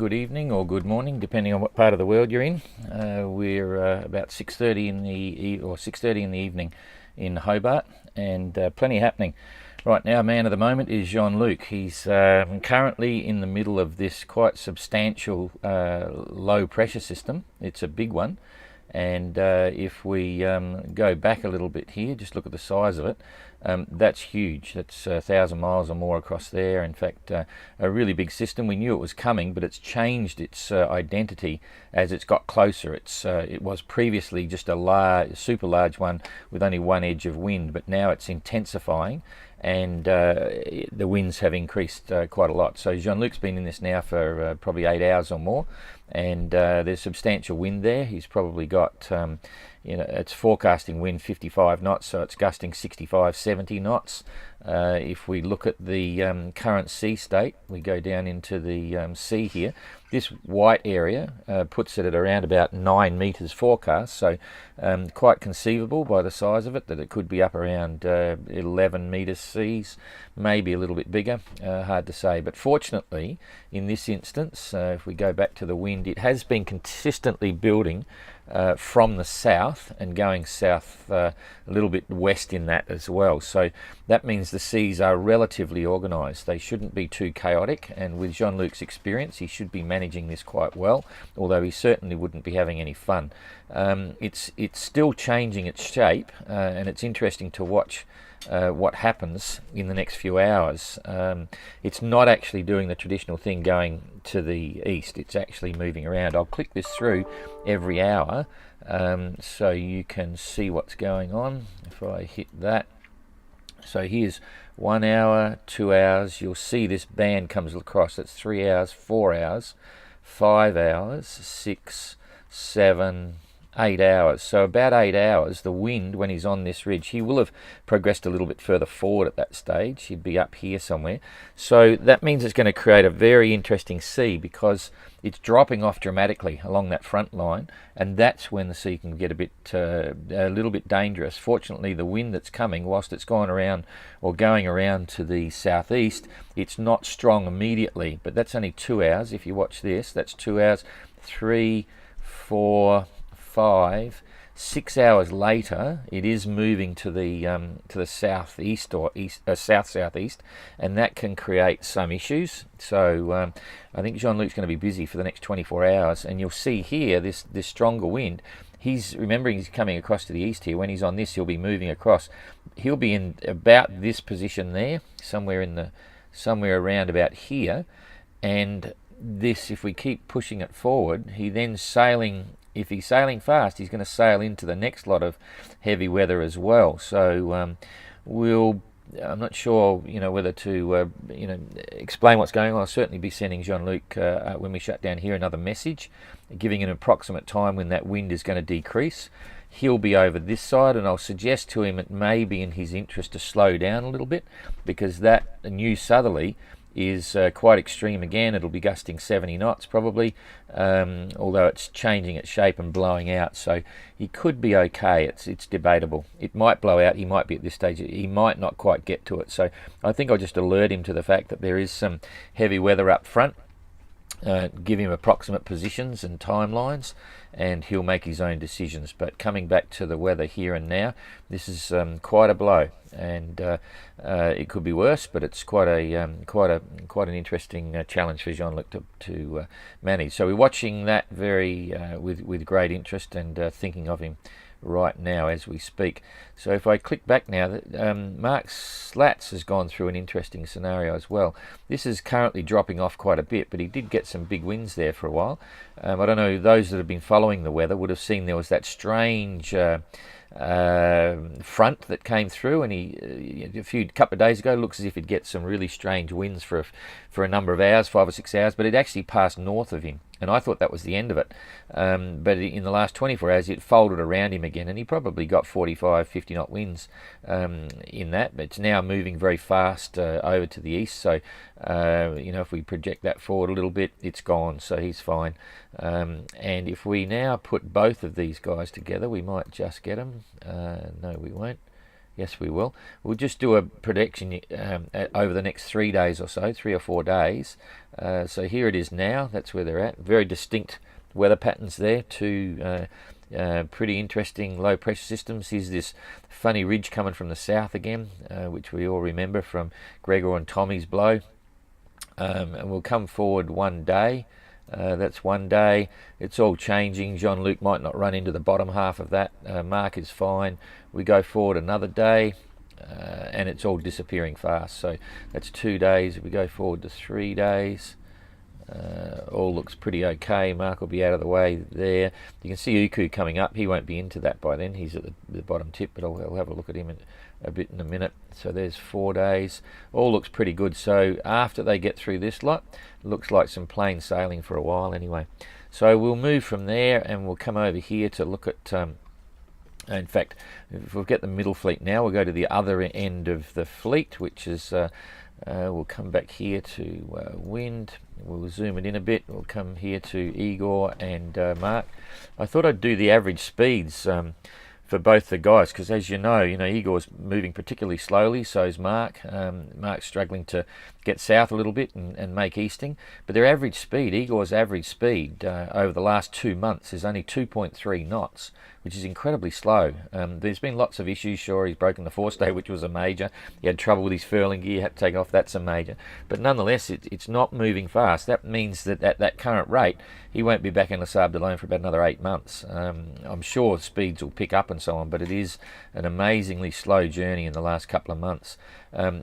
good evening, or good morning, depending on what part of the world you're in. We're about 6:30 in the or 6:30 in the evening in Hobart, and plenty happening. Right now, man of the moment is Jean-Luc. He's currently in the middle of this quite substantial low pressure system. It's a big one, and if we go back a little bit here, just look at the size of it. That's huge. That's 1,000 miles or more across there. In fact, a really big system. We knew it was coming, but it's changed its identity as it's got closer. It was previously just a super large one with only one edge of wind, but now it's intensifying, and the winds have increased quite a lot. So Jean-Luc's been in this now for probably 8 hours or more, and there's substantial wind there. He's probably got it's forecasting wind 55 knots, so it's gusting 65, 70 knots. If we look at the current sea state, we go down into the sea here. This white area puts it at around about 9 metres forecast, so quite conceivable by the size of it that it could be up around 11 metres seas, maybe a little bit bigger, hard to say. But fortunately, in this instance, if we go back to the wind, it has been consistently building from the south and going south a little bit west in that as well. So that means the seas are relatively organised. They shouldn't be too chaotic, and with Jean-Luc's experience, he should be managing this quite well, although he certainly wouldn't be having any fun. It's still changing its shape, and it's interesting to watch what happens in the next few hours. It's not actually doing the traditional thing going to the east. It's actually moving around. I'll click this through every hour so you can see what's going on. If I hit that, so here's 1 hour, 2 hours. You'll see this band comes across. That's 3 hours, 4 hours, 5 hours, 6, 7, 8 hours. So about 8 hours, the wind, when he's on this ridge, he will have progressed a little bit further forward at that stage. He'd be up here somewhere. So that means it's going to create a very interesting sea, because it's dropping off dramatically along that front line, and that's when the sea can get a little bit dangerous. Fortunately, the wind that's coming, whilst it's gone around or going around to the southeast, it's not strong immediately, but that's only 2 hours. If you watch this, that's 2 hours, 3, 4, 5, 6 hours later, it is moving to the southeast or east, south-southeast, and that can create some issues. So I think Jean-Luc's going to be busy for the next 24 hours, and you'll see here this stronger wind. He's coming across to the east here. When he's on this, he'll be moving across. He'll be in about this position there, somewhere around about here, and this, if we keep pushing it forward, if he's sailing fast, he's going to sail into the next lot of heavy weather as well. So I'm not sure, whether to, explain what's going on. I'll certainly be sending Jean-Luc, when we shut down here, another message, giving an approximate time when that wind is going to decrease. He'll be over this side, and I'll suggest to him it may be in his interest to slow down a little bit, because that new southerly is quite extreme again. It'll be gusting 70 knots probably, although it's changing its shape and blowing out. So he could be okay. It's debatable. It might blow out. He might be at this stage. He might not quite get to it. So I think I'll just alert him to the fact that there is some heavy weather up front. Give him approximate positions and timelines, and he'll make his own decisions. But coming back to the weather here and now, this is quite a blow, and it could be worse, but it's quite an interesting challenge for Jean-Luc to manage. So we're watching that with great interest, and thinking of him right now as we speak. So if I click back now, Mark Slats has gone through an interesting scenario as well. This is currently dropping off quite a bit, but he did get some big winds there for a while. I don't know, those that have been following the weather would have seen there was that strange front that came through, and a couple of days ago, looks as if he'd get some really strange winds for a number of hours, 5 or 6 hours, but it actually passed north of him, and I thought that was the end of it. But in the last 24 hours, it folded around him again, and he probably got 45, 50 knot winds in that. But it's now moving very fast over to the east, so if we project that forward a little bit, it's gone, so he's fine. And if we now put both of these guys together, we might just get them. No, we won't. Yes, we will. We'll just do a prediction over the next 3 days or so, 3 or 4 days. So here it is now. That's where they're at. Very distinct weather patterns there. Two pretty interesting low pressure systems. Here's this funny ridge coming from the south again, which we all remember from Gregor and Tommy's blow. And we'll come forward one day. That's one day. It's all changing. Jean-Luc might not run into the bottom half of that. Mark is fine. We go forward another day, and it's all disappearing fast. So that's 2 days. We go forward to 3 days. All looks pretty okay. Mark will be out of the way there. You can see Uku coming up. He won't be into that by then. He's at the bottom tip, but I'll have a look at him a bit in a minute. So there's 4 days. All looks pretty good. So after they get through this lot, looks like some plain sailing for a while anyway. So we'll move from there and we'll come over here to look at in fact, if we'll get the middle fleet now, we'll go to the other end of the fleet, which is we'll come back here to wind. We'll zoom it in a bit. We'll come here to Igor and Mark. I thought I'd do the average speeds for both the guys, because as you know, Igor's moving particularly slowly, so is Mark. Mark's struggling to get south a little bit and make easting, but their average speed, Igor's average speed over the last 2 months is only 2.3 knots, which is incredibly slow. There's been lots of issues. Sure, he's broken the forestay, which was a major. He had trouble with his furling gear, had to take it off. That's a major. But nonetheless, it's not moving fast. That means that at that current rate, he won't be back in the Sable d'Olonne for about another 8 months. I'm sure speeds will pick up and so on, but it is an amazingly slow journey in the last couple of months.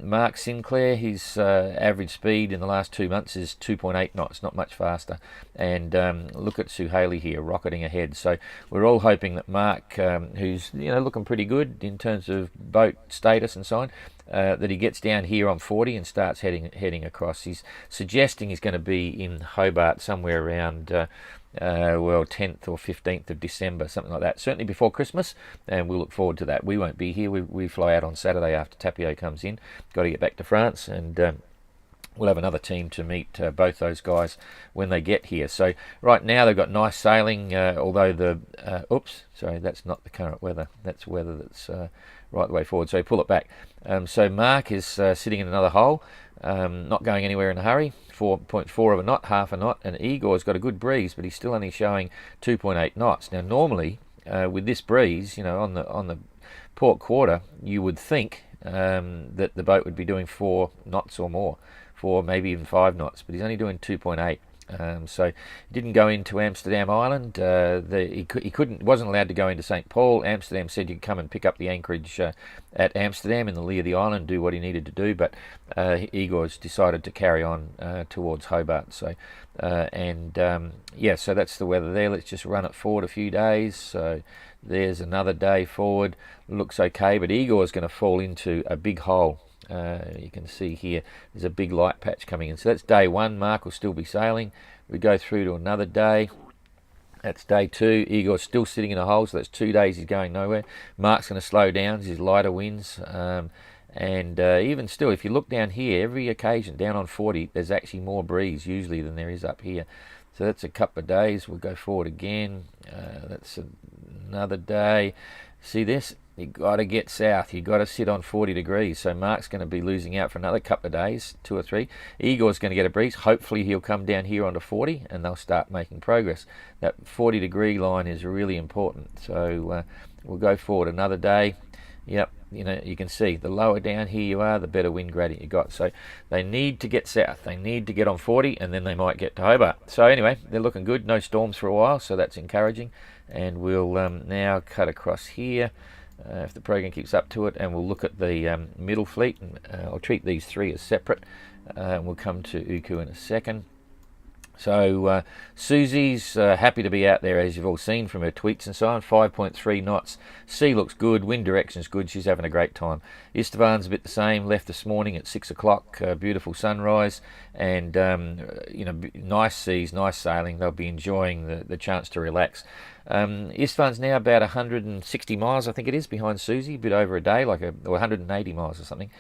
Mark Sinclair, his average speed in the last 2 months is 2.8 knots, not much faster. And look at Suhaili here, rocketing ahead. So we're all hoping that Mark, who's looking pretty good in terms of boat status and so on, that he gets down here on 40 and starts heading across. He's suggesting he's going to be in Hobart somewhere around 10th or 15th of December, something like that, certainly before Christmas, and we'll look forward to that. We won't be here. We fly out on Saturday after Tapio comes in. Got to get back to France, and we'll have another team to meet both those guys when they get here. So right now they've got nice sailing, although the oops, sorry, that's not the current weather. That's weather that's right the way forward. So pull it back. So Mark is sitting in another hole, not going anywhere in a hurry. 4.4 of a knot, half a knot, and Igor's got a good breeze, but he's still only showing 2.8 knots. Now normally with this breeze, on the port quarter, you would think that the boat would be doing 4 knots or more, 4 maybe even 5 knots, but he's only doing 2.8. So he didn't go into Amsterdam Island. He wasn't allowed to go into St. Paul. Amsterdam said you could come and pick up the anchorage at Amsterdam in the lee of the island, do what he needed to do, but Igor's decided to carry on towards Hobart. So so that's the weather there. Let's just run it forward a few days. So there's another day forward. Looks okay, but Igor's going to fall into a big hole. You can see here there's a big light patch coming in. So that's day 1. Mark will still be sailing. We go through to another day. That's day 2. Igor's still sitting in a hole, so that's 2 days he's going nowhere. Mark's going to slow down. There's lighter winds. And even still, if you look down here, every occasion down on 40, there's actually more breeze usually than there is up here. So that's a couple of days. We'll go forward again. That's another day. See this? You've got to get south. You've got to sit on 40 degrees. So Mark's going to be losing out for another couple of days, 2 or 3. Igor's going to get a breeze. Hopefully he'll come down here onto 40 and they'll start making progress. That 40 degree line is really important. So we'll go forward another day. Yep, you can see the lower down here you are, the better wind gradient you got. So they need to get south. They need to get on 40 and then they might get to Hobart. So anyway, they're looking good. No storms for a while, so that's encouraging. And we'll now cut across here. If the program keeps up to it, and we'll look at the middle fleet. I'll treat these 3 as separate. We'll come to Uku in a second. So Susie's happy to be out there, as you've all seen from her tweets and so on. 5.3 knots. Sea looks good. Wind direction's good. She's having a great time. Istvan's a bit the same. Left this morning at 6 o'clock. Beautiful sunrise, and nice seas, nice sailing. They'll be enjoying the chance to relax. Istvan's now about 160 miles, I think it is, behind Susie, a bit over a day, or 180 miles or something.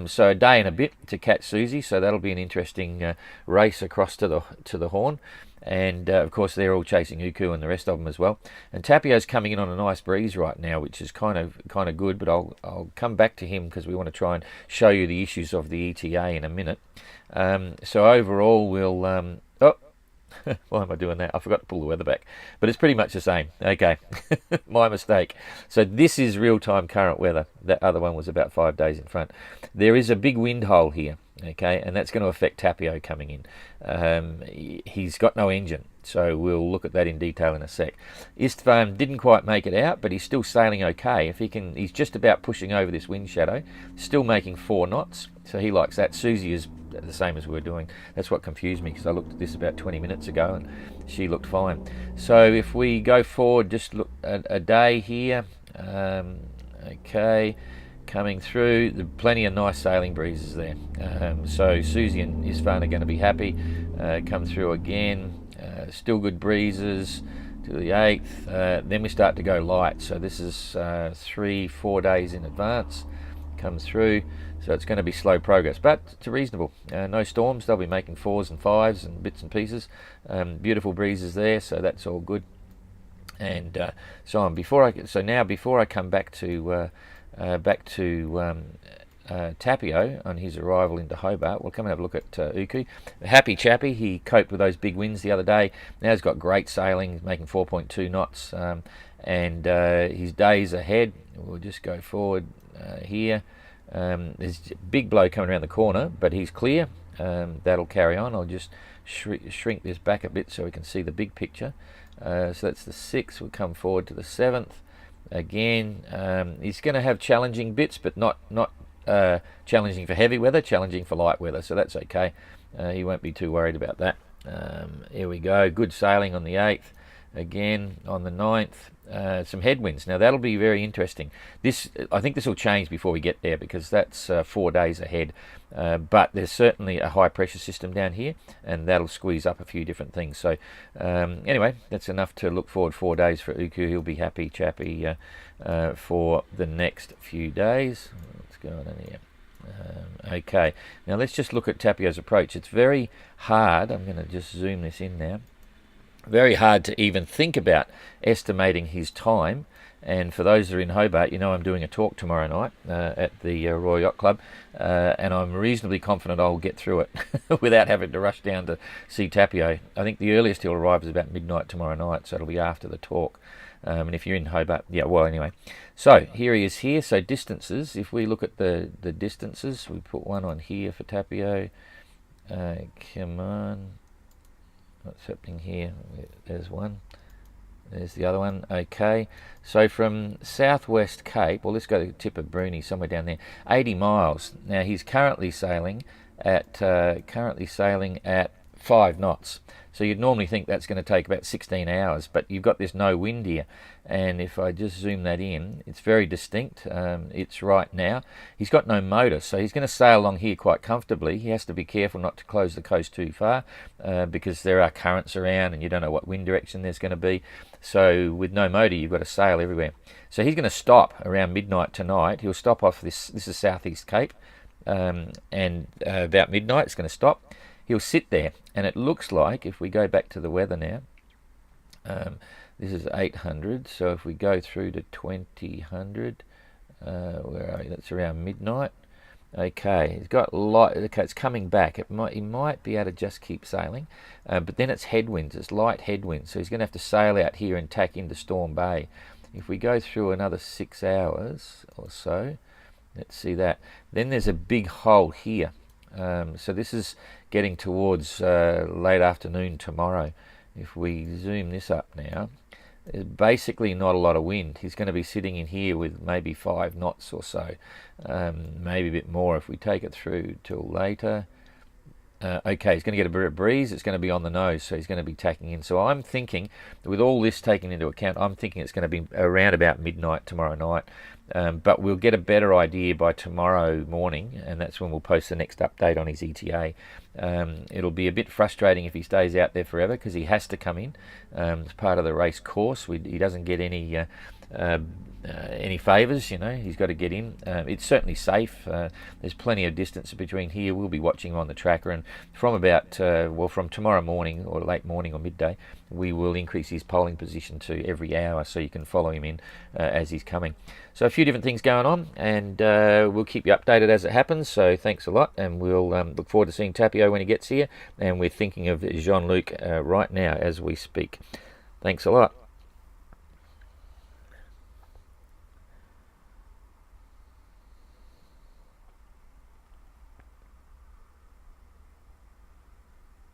So a day and a bit to catch Susie, so that'll be an interesting race across to the Horn. And of course they're all chasing Uku and the rest of them as well. And Tapio's coming in on a nice breeze right now, which is kind of good. But I'll come back to him because we want to try and show you the issues of the ETA in a minute. So overall, we'll why am I doing that? I forgot to pull the weather back, but it's pretty much the same. Okay, my mistake. So this is real-time current weather. That other one was about 5 days in front. There is a big wind hole here, okay, and that's going to affect Tapio coming in. He's got no engine, so we'll look at that in detail in a sec. Istvan didn't quite make it out, but he's still sailing okay. If he can, he's just about pushing over this wind shadow, still making 4 knots, so he likes that. Susie is the same as we were doing. That's what confused me, because I looked at this about 20 minutes ago and she looked fine. So if we go forward, just look at a day here. Okay, coming through, plenty of nice sailing breezes there. So Susie and Istvan are going to be happy. Come through again, still good breezes to the 8th. Then we start to go light, so this is 3-4 days in advance. Come through, so it's going to be slow progress, but it's reasonable. No storms. They'll be making 4s and 5s and bits and pieces. Beautiful breezes there, so that's all good. And so on. Before I come back to Tapio on his arrival into Hobart, we'll come and have a look at Uku. Happy Chappy, he coped with those big winds the other day. Now he's got great sailing, he's making 4.2 knots, and his days ahead. We'll just go forward here. There's a big blow coming around the corner, but he's clear. That'll carry on. I'll just shrink this back a bit so we can see the big picture. So that's the 6th. We'll come forward to the 7th. Again, he's going to have challenging bits, but not challenging for heavy weather, challenging for light weather, so that's okay. He won't be too worried about that. Here we go. Good sailing on the 8th. Again on the 9th, some headwinds. Now that'll be very interesting. I think this will change before we get there, because that's 4 days ahead. But there's certainly a high pressure system down here, and that'll squeeze up a few different things. So anyway, that's enough to look forward 4 days for Uku. He'll be happy, Chappy, for the next few days. Let's go on in here. Okay, now let's just look at Tapio's approach. It's very hard. I'm going to just zoom this in now. Very hard to even think about estimating his time. And for those that are in Hobart, you know I'm doing a talk tomorrow night at the Royal Yacht Club, and I'm reasonably confident I'll get through it without having to rush down to see Tapio. I think the earliest he'll arrive is about midnight tomorrow night, so it'll be after the talk. And if you're in Hobart, yeah, well, anyway. So here he is here. So distances, if we look at the distances, we put one on here for Tapio. Come on. What's happening here? There's one. There's the other one. Okay. So from Southwest Cape, well, let's go to the tip of Bruni, somewhere down there. 80 miles. Now he's currently sailing at 5 knots. So you'd normally think that's going to take about 16 hours, but you've got this no wind here. And if I just zoom that in, it's very distinct. It's right now. He's got no motor, so he's going to sail along here quite comfortably. He has to be careful not to close the coast too far, because there are currents around and you don't know what wind direction there's going to be. So with no motor, you've got to sail everywhere. So he's going to stop around midnight tonight. He'll stop off this is Southeast Cape, and about midnight it's going to stop. He'll sit there, and it looks like, if we go back to the weather now, this is 800, so if we go through to 2000, where are we? That's around midnight. Okay, he's got light. Okay, it's coming back. He might be able to just keep sailing, but then it's headwinds. It's light headwinds, so he's going to have to sail out here and tack into Storm Bay. If we go through another 6 hours or so, let's see that. Then there's a big hole here. So this is getting towards late afternoon tomorrow. If we zoom this up now, there's basically not a lot of wind. He's going to be sitting in here with maybe 5 knots or so, maybe a bit more if we take it through till later. Okay, he's going to get a bit of breeze. It's going to be on the nose, so he's going to be tacking in. So I'm thinking, with all this taken into account, I'm thinking it's going to be around about midnight tomorrow night. but we'll get a better idea by tomorrow morning, and that's when we'll post the next update on his ETA. It'll be a bit frustrating if he stays out there forever, because he has to come in as part of the race course. He doesn't get any favours, he's got to get in. It's certainly safe. There's plenty of distance between here. We'll be watching him on the tracker, and from about from tomorrow morning, or late morning or midday, we will increase his polling position to every hour, so you can follow him in as he's coming. So a few different things going on, and we'll keep you updated as it happens. So thanks a lot, and we'll look forward to seeing Tapio when he gets here, and we're thinking of Jean-Luc right now as we speak. Thanks a lot.